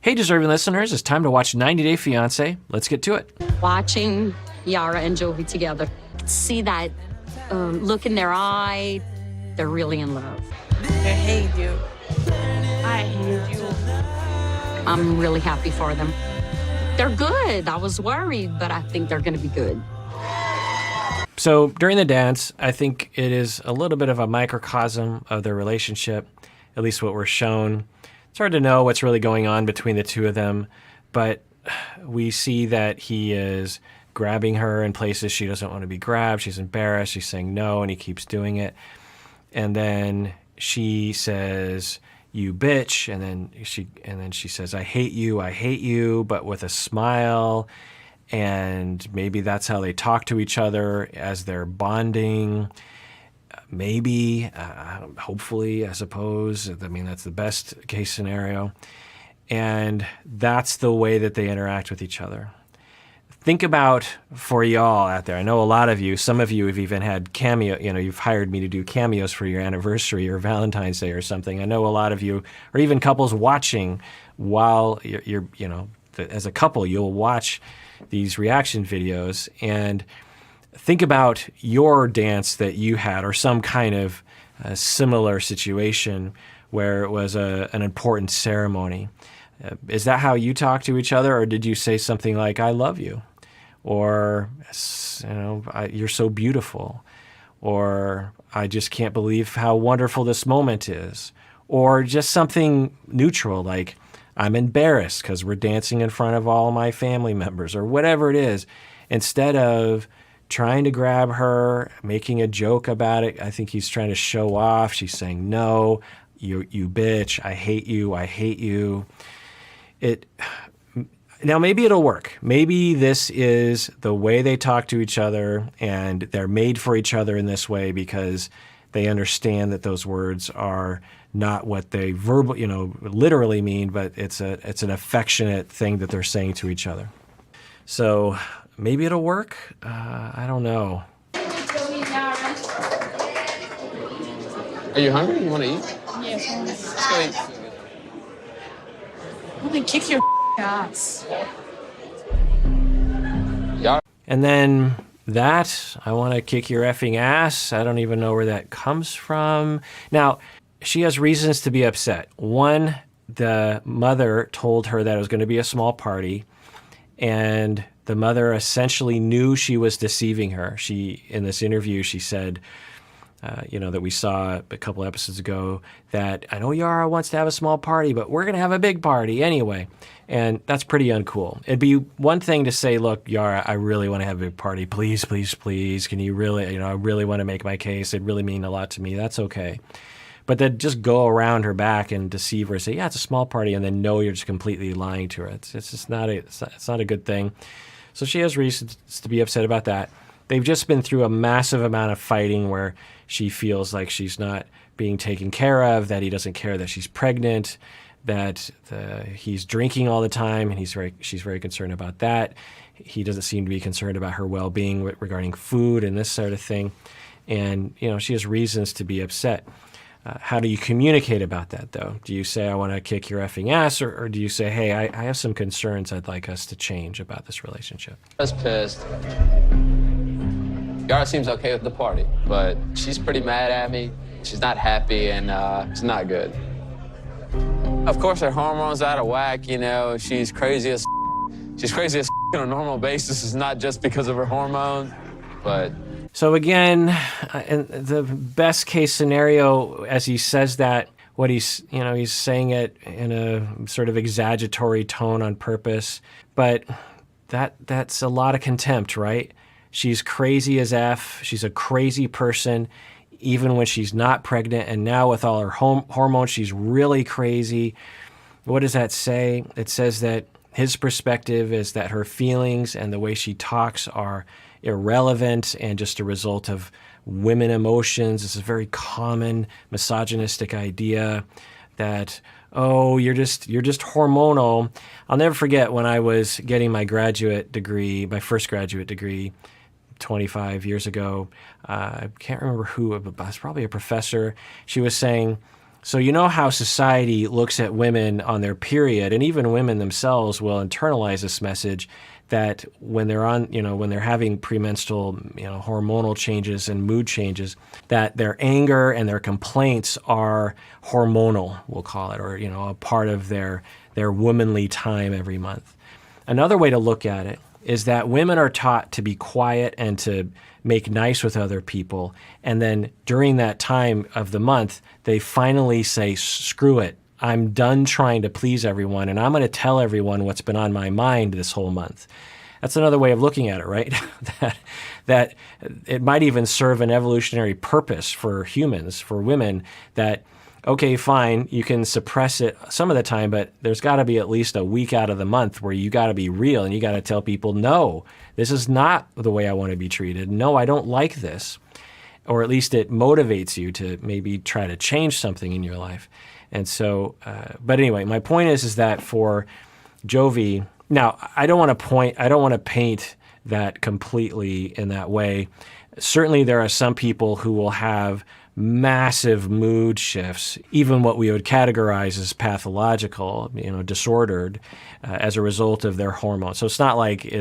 Hey, deserving listeners, it's time to watch 90 Day Fiancé. Let's get to it. Watching Yara and Jovi together, see that look in their eye, they're really in love. I hate you. I hate you. I'm really happy for them. They're good. I was worried, but I think they're going to be good. So during the dance, I think it is a little bit of a microcosm of their relationship, at least what we're shown. It's hard to know what's really going on between the two of them, but we see that he is grabbing her in places she doesn't want to be grabbed. She's embarrassed. She's saying no, and he keeps doing it. And then she says, "You bitch," and then she says, I hate you," but with a smile. And maybe that's how they talk to each other as they're bonding. Maybe, hopefully, I suppose. I mean, that's the best case scenario. And that's the way that they interact with each other. Think about, for y'all out there, I know a lot of you, some of you have even had cameo, you've hired me to do cameos for your anniversary or Valentine's Day or something. I know a lot of you, or even couples watching while you're as a couple, you'll watch these reaction videos and think about your dance that you had or some kind of similar situation where it was an important ceremony. Is that how you talk to each other, or did you say something like, "I love you," or "You're so beautiful," or "I just can't believe how wonderful this moment is," or just something neutral like, "I'm embarrassed because we're dancing in front of all my family members," or whatever it is, instead of trying to grab her, making a joke about it. I think he's trying to show off. She's saying, "No, you bitch, I hate you." Now maybe it'll work. Maybe this is the way they talk to each other and they're made for each other in this way because they understand that those words are not what they literally mean, but it's an affectionate thing that they're saying to each other. So maybe it'll work. I don't know. Jovi and Yara. Are you hungry? You want to eat? Yes. Let's go eat. I'm gonna kick your ass. Yara. And then that, "I want to kick your effing ass," I don't even know where that comes from. Now, she has reasons to be upset. One, the mother told her that it was going to be a small party, and the mother essentially knew she was deceiving her. In this interview, she said, that we saw a couple episodes ago, that "I know Yara wants to have a small party, but we're going to have a big party anyway." And that's pretty uncool. It'd be one thing to say, "Look, Yara, I really want to have a big party. Please, please, please. Can you really, I really want to make my case. It'd really mean a lot to me." That's okay. But then just go around her back and deceive her, say, "Yeah, it's a small party," and then know you're just completely lying to her. It's just not a good thing. So she has reasons to be upset about that. They've just been through a massive amount of fighting where she feels like she's not being taken care of, that he doesn't care that she's pregnant, that he's drinking all the time, and she's very concerned about that. He doesn't seem to be concerned about her well-being regarding food and this sort of thing. And, she has reasons to be upset. How do you communicate about that, though? Do you say, "I want to kick your effing ass," or do you say, "Hey, I have some concerns I'd like us to change about this relationship"? I was pissed. Yara seems okay with the party, but she's pretty mad at me. She's not happy, and it's not good. Of course, her hormones out of whack. She's crazy as on a normal basis. It's not just because of her hormones, but. So again, in the best case scenario, as he says that, what he's saying it in a sort of exaggeratory tone on purpose, but that's a lot of contempt, right? She's crazy as F. She's a crazy person, even when she's not pregnant. And now with all her hormones, she's really crazy. What does that say? It says that his perspective is that her feelings and the way she talks are irrelevant and just a result of women emotions. This is a very common misogynistic idea that, "Oh, you're just hormonal." I'll never forget when I was getting my first graduate degree 25 years ago. I can't remember who, but it was probably a professor. She was saying, So you know how society looks at women on their period, and even women themselves will internalize this message that when they're on, when they're having premenstrual, hormonal changes and mood changes, that their anger and their complaints are hormonal, we'll call it, or, a part of their womanly time every month. Another way to look at it is that women are taught to be quiet and to make nice with other people. And then during that time of the month, they finally say, screw it. I'm done trying to please everyone, and I'm going to tell everyone what's been on my mind this whole month. That's another way of looking at it, right? that it might even serve an evolutionary purpose for humans, for women, that, okay, fine, you can suppress it some of the time, but there's got to be at least a week out of the month where you got to be real and you got to tell people, no, this is not the way I want to be treated. No, I don't like this. Or at least it motivates you to maybe try to change something in your life. And so, but anyway, my point is that for Jovi, now I don't want to paint that completely in that way. Certainly there are some people who will have massive mood shifts, even what we would categorize as pathological, disordered, as a result of their hormones. So it's not like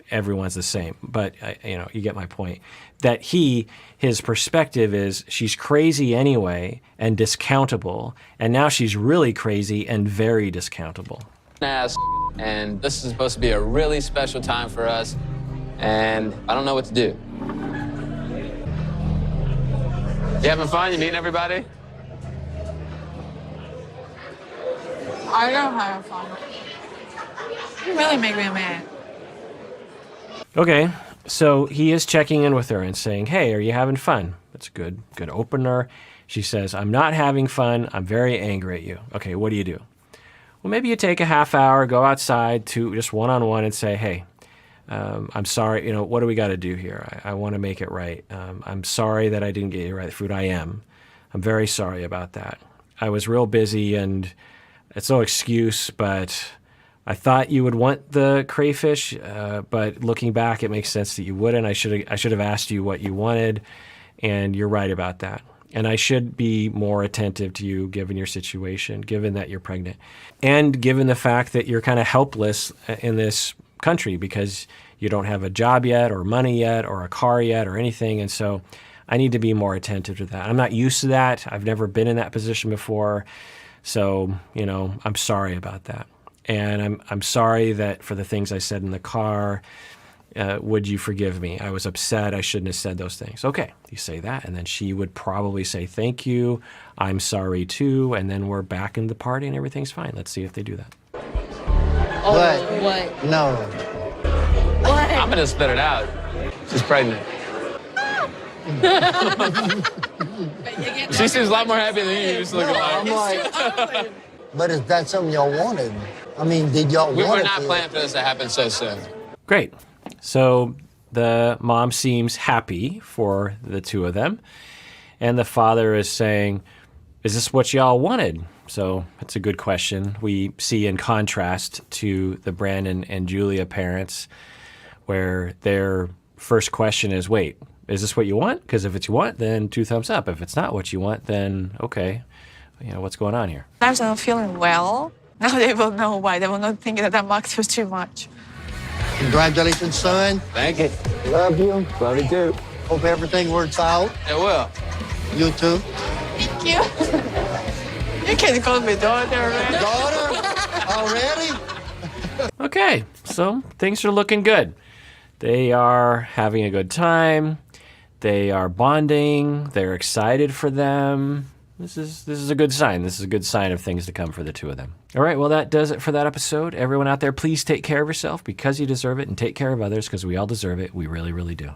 everyone's the same, but you get my point. That his perspective is she's crazy anyway and discountable, and now she's really crazy and very discountable. And this is supposed to be a really special time for us, and I don't know what to do. You having fun? You meeting everybody? I don't have fun. You really make me mad. Okay, so he is checking in with her and saying, hey, are you having fun? That's a good opener. She says, I'm not having fun. I'm very angry at you. Okay, what do you do? Well, maybe you take a half hour, go outside to just one-on-one and say, hey, I'm sorry, what do we got to do here? I want to make it right. I'm sorry that I didn't get you right food. I'm very sorry about that. I was real busy and it's no excuse, but I thought you would want the crayfish, but looking back, it makes sense that you wouldn't. I should have asked you what you wanted, and you're right about that. And I should be more attentive to you given your situation, given that you're pregnant, and given the fact that you're kind of helpless in this country because you don't have a job yet or money yet or a car yet or anything. And so I need to be more attentive to that. I'm not used to that. I've never been in that position before. So, I'm sorry about that. And I'm sorry that for the things I said in the car, would you forgive me? I was upset. I shouldn't have said those things. Okay, you say that. And then she would probably say, thank you. I'm sorry too. And then we're back in the party and everything's fine. Let's see if they do that. Oh, What? what? No. What? I'm gonna spit it out. She's pregnant. She seems a lot more happy than you used to looking I'm like. like, but is that something y'all wanted? I mean, did y'all We want were it not to- planning for this to happen so soon. Great. So the mom seems happy for the two of them. And the father is saying, is this what y'all wanted? So that's a good question. We see in contrast to the Brandon and Julia parents where their first question is, wait, is this what you want? Because if it's what you want, then 2 thumbs up. If it's not what you want, then okay, what's going on here? I'm not feeling well. Now they will know why. They will not think that Max was too much. Congratulations, son. Thank you. Love you. Love you too. Hope everything works out. It will. You too. Thank you. You can call me daughter, man. Daughter? Already? Okay, so things are looking good. They are having a good time. They are bonding. They're excited for them. This is a good sign. This is a good sign of things to come for the two of them. All right, well, that does it for that episode. Everyone out there, please take care of yourself because you deserve it, and take care of others because we all deserve it. We really, really do.